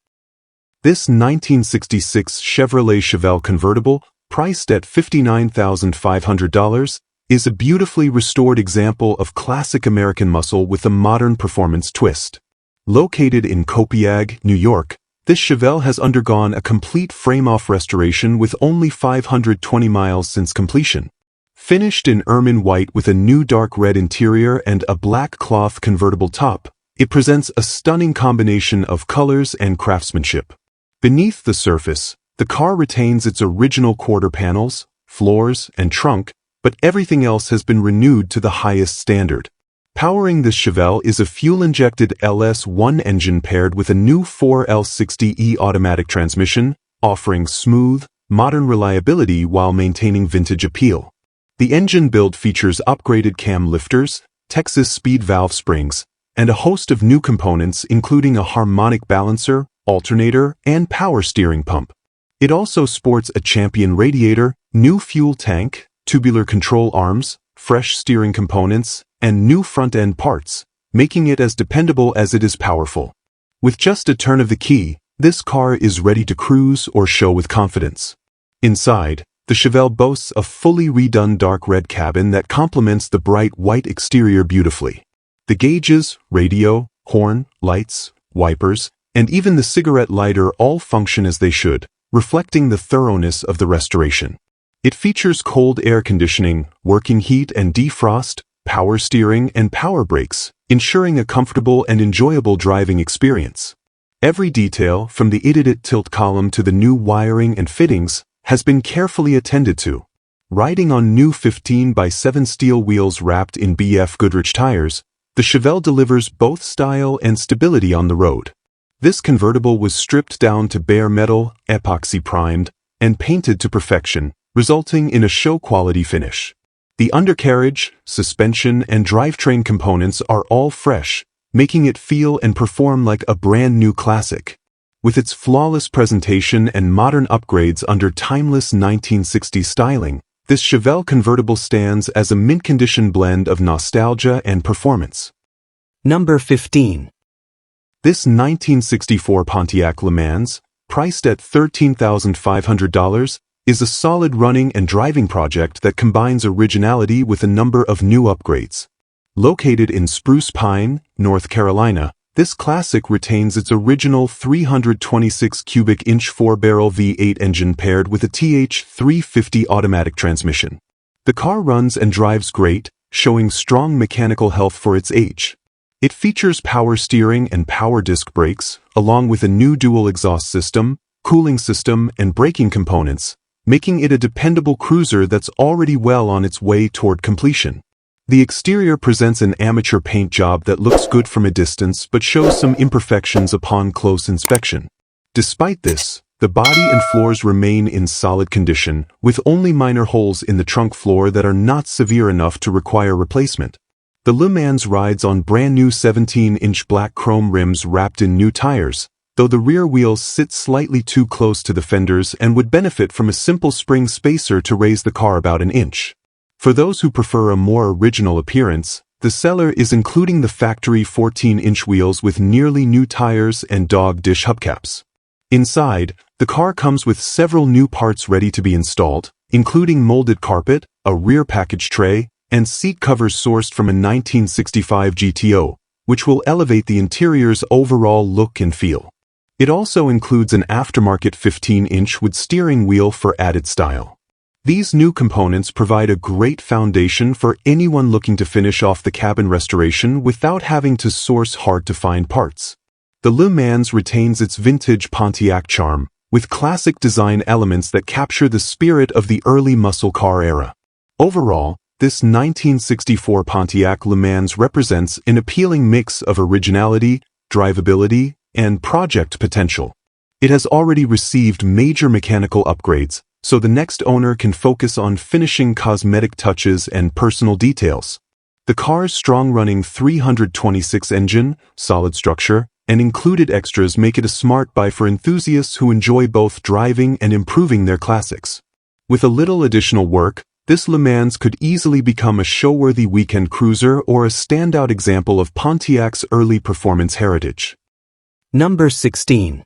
This 1966 Chevrolet Chevelle convertible, priced at $59,500, is a beautifully restored example of classic American muscle with a modern performance twist. Located in Copiague, New York, this Chevelle has undergone a complete frame-off restoration with only 520 miles since completion. Finished in ermine white with a new dark red interior and a black cloth convertible top, it presents a stunning combination of colors and craftsmanship. Beneath the surface, the car retains its original quarter panels, floors, and trunk, but everything else has been renewed to the highest standard. Powering this Chevelle is a fuel-injected LS1 engine paired with a new 4L60E automatic transmission, offering smooth, modern reliability while maintaining vintage appeal. The engine build features upgraded cam lifters, Texas speed valve springs, and a host of new components including a harmonic balancer, alternator, and power steering pump. It also sports a Champion radiator, new fuel tank, tubular control arms, fresh steering components, and new front-end parts, making it as dependable as it is powerful. With just a turn of the key, this car is ready to cruise or show with confidence. Inside, the Chevelle boasts a fully redone dark red cabin that complements the bright white exterior beautifully. The gauges, radio, horn, lights, wipers, and even the cigarette lighter all function as they should, reflecting the thoroughness of the restoration. It features cold air conditioning, working heat and defrost, power steering, and power brakes, ensuring a comfortable and enjoyable driving experience. Every detail, from the edited tilt column to the new wiring and fittings, has been carefully attended to. Riding on new 15x7 steel wheels wrapped in BF Goodrich tires, the Chevelle delivers both style and stability on the road. This convertible was stripped down to bare metal, epoxy primed, and painted to perfection, resulting in a show-quality finish. The undercarriage, suspension, and drivetrain components are all fresh, making it feel and perform like a brand-new classic. With its flawless presentation and modern upgrades under timeless 1960s styling, this Chevelle convertible stands as a mint-condition blend of nostalgia and performance. Number 15. This 1964 Pontiac LeMans, priced at $13,500, is a solid running and driving project that combines originality with a number of new upgrades. Located in Spruce Pine, North Carolina, this classic retains its original 326 cubic inch 4-barrel V8 engine paired with a TH350 automatic transmission. The car runs and drives great, showing strong mechanical health for its age. It features power steering and power disc brakes, along with a new dual exhaust system, cooling system, and braking components, making it a dependable cruiser that's already well on its way toward completion. The exterior presents an amateur paint job that looks good from a distance but shows some imperfections upon close inspection. Despite this, the body and floors remain in solid condition, with only minor holes in the trunk floor that are not severe enough to require replacement. The LeMans rides on brand new 17-inch black chrome rims wrapped in new tires, though the rear wheels sit slightly too close to the fenders and would benefit from a simple spring spacer to raise the car about an inch. For those who prefer a more original appearance, the seller is including the factory 14-inch wheels with nearly new tires and dog dish hubcaps. Inside, the car comes with several new parts ready to be installed, including molded carpet, a rear package tray, and seat covers sourced from a 1965 GTO, which will elevate the interior's overall look and feel. It also includes an aftermarket 15-inch with steering wheel for added style. These new components provide a great foundation for anyone looking to finish off the cabin restoration without having to source hard-to-find parts. The LeMans retains its vintage Pontiac charm, with classic design elements that capture the spirit of the early muscle car era. Overall, this 1964 Pontiac LeMans represents an appealing mix of originality, drivability, and project potential. It has already received major mechanical upgrades, so the next owner can focus on finishing cosmetic touches and personal details. The car's strong-running 326 engine, solid structure, and included extras make it a smart buy for enthusiasts who enjoy both driving and improving their classics. With a little additional work, this LeMans could easily become a show-worthy weekend cruiser or a standout example of Pontiac's early performance heritage. Number 16.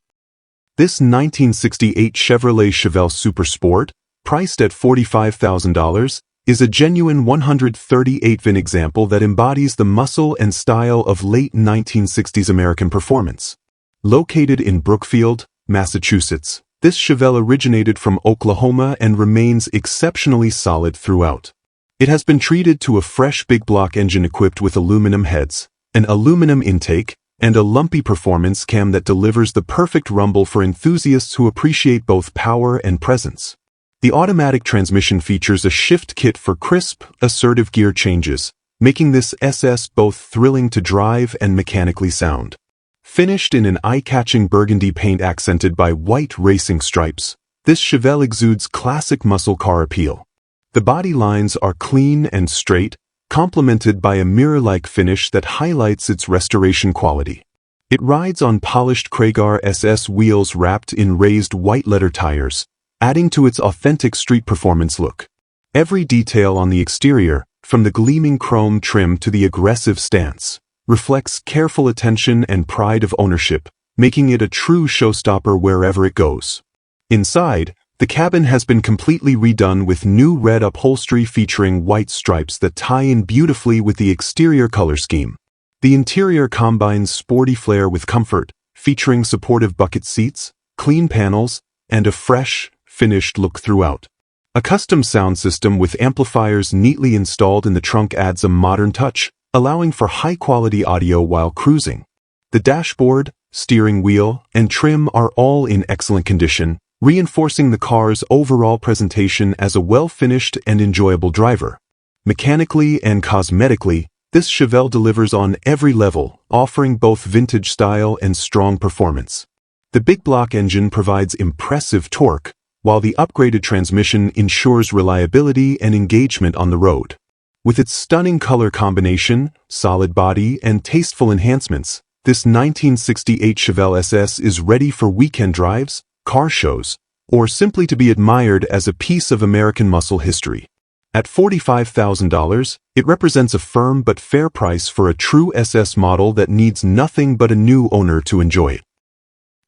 This 1968 Chevrolet Chevelle Super Sport, priced at $45,000, is a genuine 138 VIN example that embodies the muscle and style of late 1960s American performance. Located in Brookfield, Massachusetts, this Chevelle originated from Oklahoma and remains exceptionally solid throughout. It has been treated to a fresh big block engine equipped with aluminum heads, an aluminum intake, and a lumpy performance cam that delivers the perfect rumble for enthusiasts who appreciate both power and presence. The automatic transmission features a shift kit for crisp, assertive gear changes, making this SS both thrilling to drive and mechanically sound. Finished in an eye-catching burgundy paint accented by white racing stripes, this Chevelle exudes classic muscle car appeal. The body lines are clean and straight, complemented by a mirror-like finish that highlights its restoration quality. It rides on polished Chrysler SS wheels wrapped in raised white leather tires, adding to its authentic street performance look. Every detail on the exterior, from the gleaming chrome trim to the aggressive stance, reflects careful attention and pride of ownership, making it a true showstopper wherever it goes. Inside, the cabin has been completely redone with new red upholstery featuring white stripes that tie in beautifully with the exterior color scheme. The interior combines sporty flair with comfort, featuring supportive bucket seats, clean panels, and a fresh, finished look throughout. A custom sound system with amplifiers neatly installed in the trunk adds a modern touch, allowing for high-quality audio while cruising. The dashboard, steering wheel, and trim are all in excellent condition, reinforcing the car's overall presentation as a well-finished and enjoyable driver. Mechanically and cosmetically, this Chevelle delivers on every level, offering both vintage style and strong performance. The big block engine provides impressive torque, while the upgraded transmission ensures reliability and engagement on the road. With its stunning color combination, solid body, and tasteful enhancements, this 1968 Chevelle SS is ready for weekend drives, car shows, or simply to be admired as a piece of American muscle history. At $45,000, it represents a firm but fair price for a true SS model that needs nothing but a new owner to enjoy it.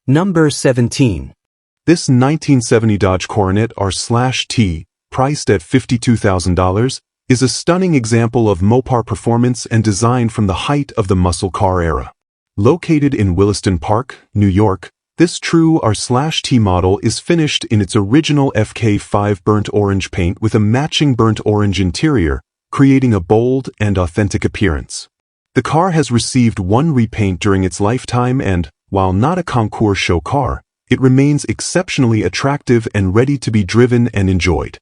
Number 17. This 1970 Dodge Coronet R/T, priced at $52,000, is a stunning example of Mopar performance and design from the height of the muscle car era. Located in Williston Park, New York, this true R/T model is finished in its original FK5 burnt orange paint with a matching burnt orange interior, creating a bold and authentic appearance. The car has received one repaint during its lifetime and, while not a concours show car, it remains exceptionally attractive and ready to be driven and enjoyed.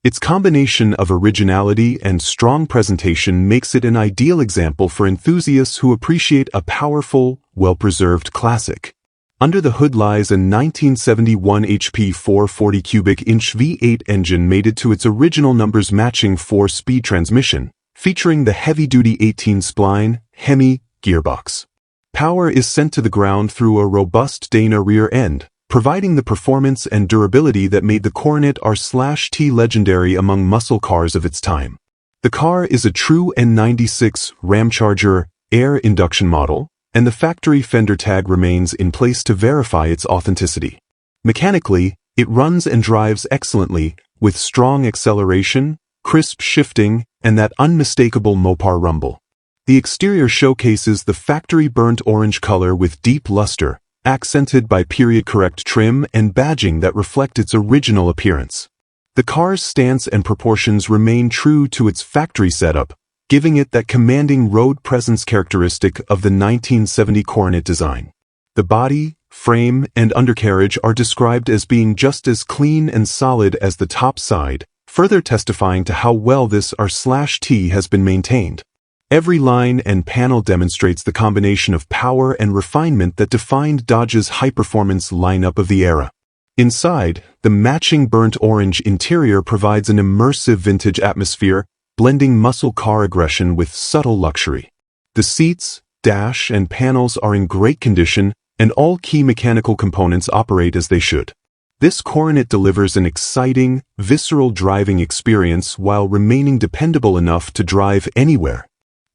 Its combination of originality and strong presentation makes it an ideal example for enthusiasts who appreciate a powerful, well-preserved classic. Under the hood lies a 1971 HP 440 cubic inch V8 engine mated to its original numbers matching 4-speed transmission, featuring the heavy-duty 18-spline Hemi gearbox. Power is sent to the ground through a robust Dana rear end, providing the performance and durability that made the Coronet R/T legendary among muscle cars of its time. The car is a true N96 Ramcharger air induction model, and the factory fender tag remains in place to verify its authenticity. Mechanically, it runs and drives excellently, with strong acceleration, crisp shifting, and that unmistakable Mopar rumble. The exterior showcases the factory burnt orange color with deep luster, accented by period-correct trim and badging that reflect its original appearance. The car's stance and proportions remain true to its factory setup, giving it that commanding road presence characteristic of the 1970 Coronet design. The body, frame, and undercarriage are described as being just as clean and solid as the top side, further testifying to how well this R/T has been maintained. Every line and panel demonstrates the combination of power and refinement that defined Dodge's high-performance lineup of the era. Inside, the matching burnt orange interior provides an immersive vintage atmosphere, blending muscle car aggression with subtle luxury. The seats, dash, and panels are in great condition, and all key mechanical components operate as they should. This Coronet delivers an exciting, visceral driving experience while remaining dependable enough to drive anywhere.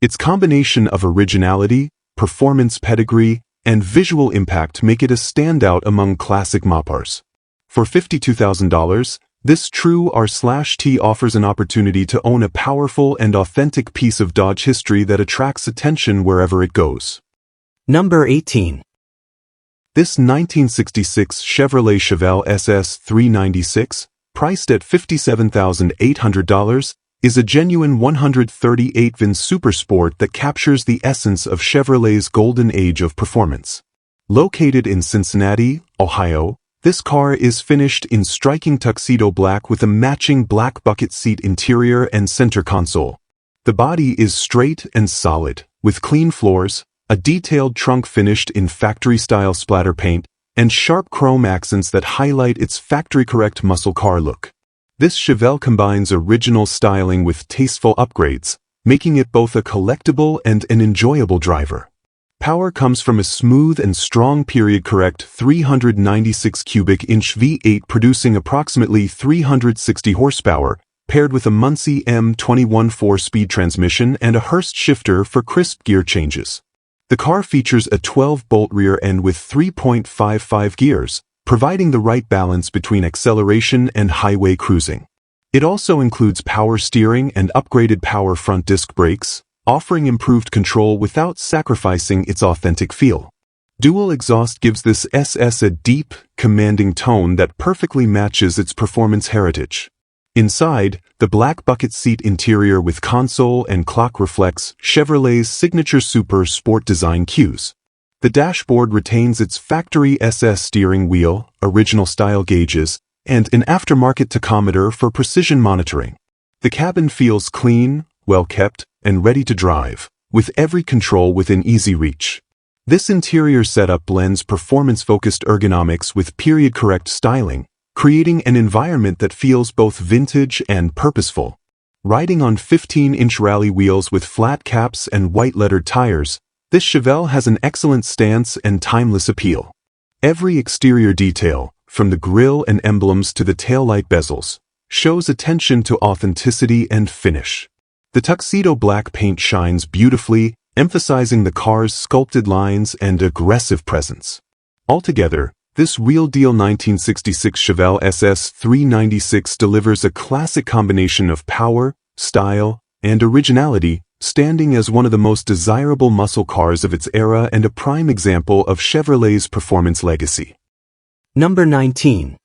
Its combination of originality, performance pedigree, and visual impact make it a standout among classic Mopars. For $52,000, this true R/T offers an opportunity to own a powerful and authentic piece of Dodge history that attracts attention wherever it goes. Number 18. This 1966 Chevrolet Chevelle SS 396, priced at $57,800, is a genuine 138 VIN Supersport that captures the essence of Chevrolet's golden age of performance. Located in Cincinnati, Ohio, this car is finished in striking tuxedo black with a matching black bucket seat interior and center console. The body is straight and solid, with clean floors, a detailed trunk finished in factory-style splatter paint, and sharp chrome accents that highlight its factory-correct muscle car look. This Chevelle combines original styling with tasteful upgrades, making it both a collectible and an enjoyable driver. Power comes from a smooth and strong period-correct 396 cubic inch V8 producing approximately 360 horsepower, paired with a Monte M21 4-speed transmission and a Hurst shifter for crisp gear changes. The car features a 12-bolt rear end with 3.55 gears, providing the right balance between acceleration and highway cruising. It also includes power steering and upgraded power front disc brakes, offering improved control without sacrificing its authentic feel. Dual exhaust gives this SS a deep, commanding tone that perfectly matches its performance heritage. Inside, the black bucket seat interior with console and clock reflects Chevrolet's signature super sport design cues. The dashboard retains its factory SS steering wheel, original style gauges, and an aftermarket tachometer for precision monitoring. The cabin feels clean, well-kept, and ready to drive, with every control within easy reach. This interior setup blends performance-focused ergonomics with period-correct styling, creating an environment that feels both vintage and purposeful. Riding on 15-inch rally wheels with flat caps and white-lettered tires, this Chevelle has an excellent stance and timeless appeal. Every exterior detail, from the grille and emblems to the taillight bezels, shows attention to authenticity and finish. The tuxedo black paint shines beautifully, emphasizing the car's sculpted lines and aggressive presence. Altogether, this real-deal 1966 Chevelle SS 396 delivers a classic combination of power, style, and originality, standing as one of the most desirable muscle cars of its era and a prime example of Chevrolet's performance legacy. Number 19.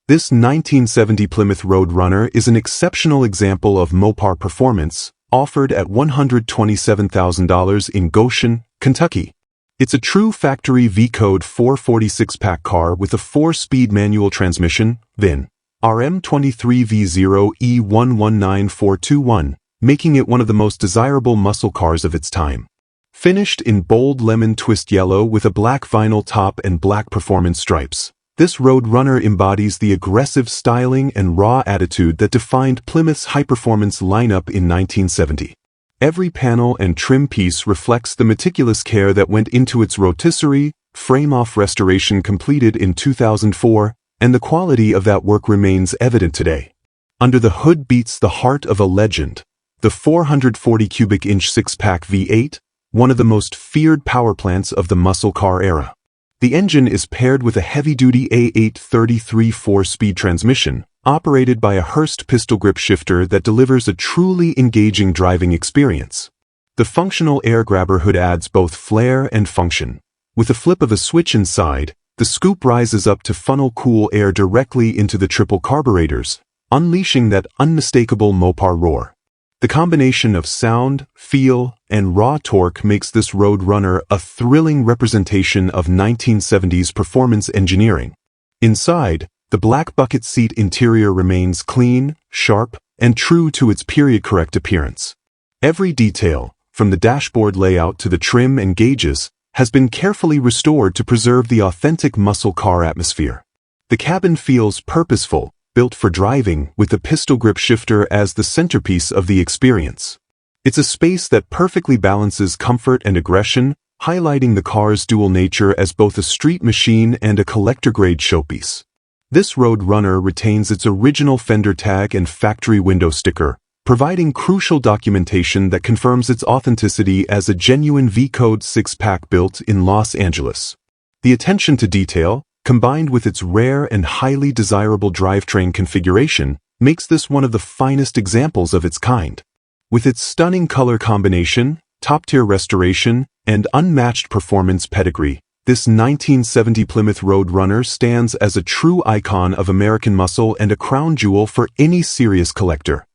This 1970 Plymouth Roadrunner is an exceptional example of Mopar performance, offered at $127,000 in Goshen, Kentucky. It's a true factory V-Code 446 pack car with a 4-speed manual transmission, VIN RM23V0E119421, making it one of the most desirable muscle cars of its time. Finished in bold lemon twist yellow with a black vinyl top and black performance stripes, this Roadrunner embodies the aggressive styling and raw attitude that defined Plymouth's high-performance lineup in 1970. Every panel and trim piece reflects the meticulous care that went into its rotisserie, frame-off restoration completed in 2004, and the quality of that work remains evident today. Under the hood beats the heart of a legend, the 440 cubic inch 6-pack V8, one of the most feared power plants of the muscle car era. The engine is paired with a heavy-duty A833 4-speed transmission, operated by a Hurst pistol grip shifter that delivers a truly engaging driving experience. The functional air grabber hood adds both flair and function. With a flip of a switch inside, the scoop rises up to funnel cool air directly into the triple carburetors, unleashing that unmistakable Mopar roar. The combination of sound, feel, and raw torque makes this Roadrunner a thrilling representation of 1970s performance engineering. Inside, the black bucket seat interior remains clean, sharp, and true to its period-correct appearance. Every detail, from the dashboard layout to the trim and gauges, has been carefully restored to preserve the authentic muscle car atmosphere. The cabin feels purposeful, built for driving, with the pistol grip shifter as the centerpiece of the experience. It's a space that perfectly balances comfort and aggression, highlighting the car's dual nature as both a street machine and a collector-grade showpiece. This Roadrunner retains its original fender tag and factory window sticker, providing crucial documentation that confirms its authenticity as a genuine V-Code 6-pack built in Los Angeles. The attention to detail, combined with its rare and highly desirable drivetrain configuration, makes this one of the finest examples of its kind. With its stunning color combination, top-tier restoration, and unmatched performance pedigree, this 1970 Plymouth Roadrunner stands as a true icon of American muscle and a crown jewel for any serious collector.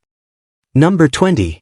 Number 20.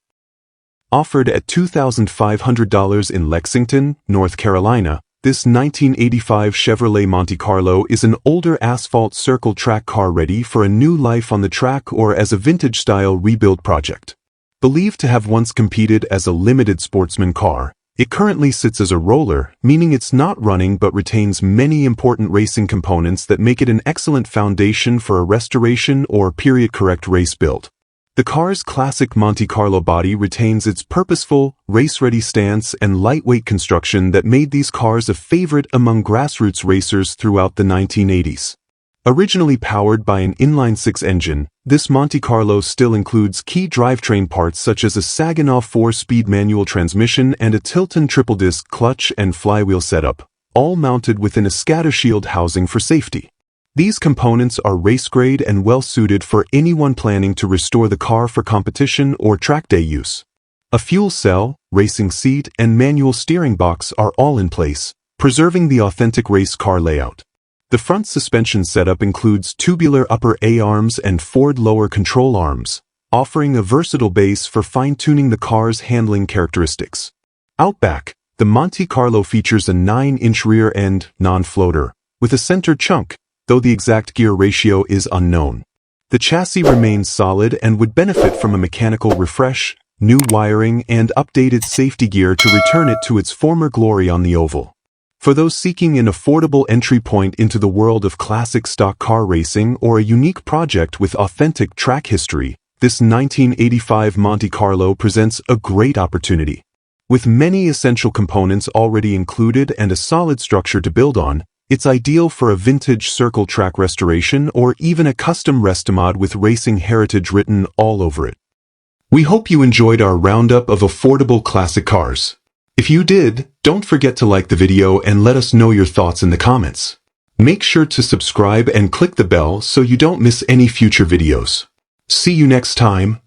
Offered at $2,500 in Lexington, North Carolina, this 1985 Chevrolet Monte Carlo is an older asphalt circle track car ready for a new life on the track or as a vintage-style rebuild project. Believed to have once competed as a limited sportsman car, it currently sits as a roller, meaning it's not running but retains many important racing components that make it an excellent foundation for a restoration or period-correct race build. The car's classic Monte Carlo body retains its purposeful, race-ready stance and lightweight construction that made these cars a favorite among grassroots racers throughout the 1980s. Originally powered by an inline-six engine, this Monte Carlo still includes key drivetrain parts such as a Saginaw 4-speed manual transmission and a Tilton triple-disc clutch and flywheel setup, all mounted within a scatter shield housing for safety. These components are race-grade and well-suited for anyone planning to restore the car for competition or track day use. A fuel cell, racing seat, and manual steering box are all in place, preserving the authentic race car layout. The front suspension setup includes tubular upper A-arms and Ford lower control arms, offering a versatile base for fine-tuning the car's handling characteristics. Out back, the Monte Carlo features a 9-inch rear-end non-floater, with a center chunk, though the exact gear ratio is unknown. The chassis remains solid and would benefit from a mechanical refresh, new wiring, and updated safety gear to return it to its former glory on the oval. For those seeking an affordable entry point into the world of classic stock car racing or a unique project with authentic track history, this 1985 Monte Carlo presents a great opportunity. With many essential components already included and a solid structure to build on, it's ideal for a vintage circle track restoration or even a custom restomod with racing heritage written all over it. We hope you enjoyed our roundup of affordable classic cars. If you did, don't forget to like the video and let us know your thoughts in the comments. Make sure to subscribe and click the bell so you don't miss any future videos. See you next time.